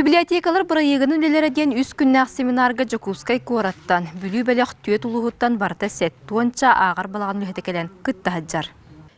Библиотекалар проегінің үлелерден үс күннәқ семинарға Жокускай кораттан, бүлі бәліқ түйет ұлығыттан барта сәт, туанча ағар балаған үлетекелен күтті хаджар.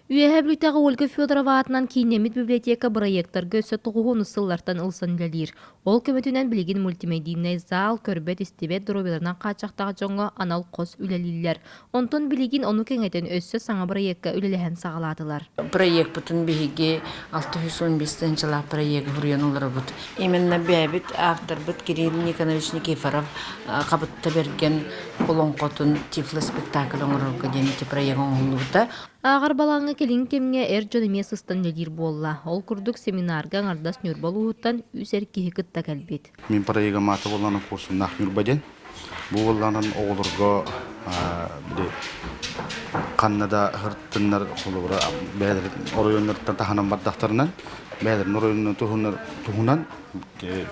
Үйәһә бүлітағы Ольга Федорова атынан кейінемет библиотека проекттарға өсі тұғуғын ұсыллартан ұлсын үлелер. Ол көмітінен білеген мультимедийный зал, көрбет, истебет дұробелерінен қачақтағы жоңғы анал қос үлелілер. Онтон білеген оны кеңетін өсі саңа проектқа үлеліген сағаладылар. Проект бұтын бейге 615 жылы проект ғұриян олары бұд. Именно бәбіт автор бұд Кирилл Никонович Никифоров қабытта берген қолон қотын тифлы спектакль оңырылғы денеті проект оңылуыда. Ағар балаңы келін кемге жөнеме сыстан ледир болла. Ол күрдік семинарға ардас нүрбал ұғыттан үсер кейі күтті кәлбет. Мен проекта маты боланы қосын нақ нүрбаден. Бұл оланын оғылырға қаннада ғырттынлар қолығыра бәдір орайынлардан таханан бардақтарынан бәдір орайынлардан тұғынан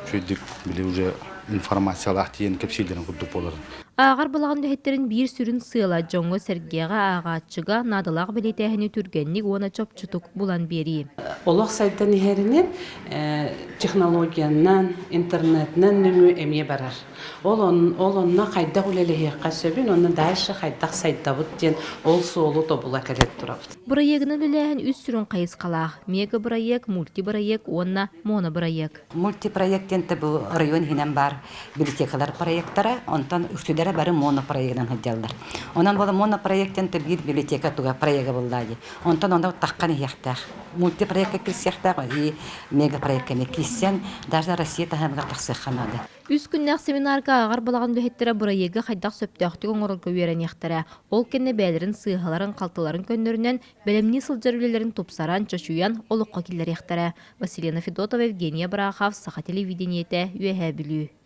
сөйдік біле уже информациялы ақтиен кепсейдерін күрдік болыр. Ағар балаған дөйеттерін бір сүрін сыйла жоңғы сәргеға ағатшыға надылақ білетәхіні түргенник оны чөп-чүтік бұлан бері. Олық сайттан ехерінен технологиянан, интернетнен нүңі әме барар. Ол онына қайдақ үлеліғеққа сөбін, оны дайшы қайдақ сайттабыд ден ол суолу тобыла кәлет тұрабыд. Проектінің үләхін үс сүрін қайыз қалақ. Мега проект, мультипроект, онна монопроект. Мультипроекттен бұл район хинен бар библиотекалар проекттара, онтан үстілері бәрі монопроекттен хыджалдар. Онан бұл монопроекттен бір библиотека туға проекті болды. Онтан онда таққан ехтақ. Мультипроектке кірсияқтақ, мегапроектке кірсен, даже Россия тағамға тақсыққанады. Үс күннәқ семинарға ағар балаған дөйеттері бұрайығы қайдақ сөптіғті оңырылғы өрен ектірі. Ол кәне бәлерін, сыйғаларын, қалтыларын көндерінен бәлемні сылжарулелерін топсаран, чашуян, олыққа келер ектірі. Василина Федотова, Евгения Брахав, Саха телевидениеті, Үйәһә білі.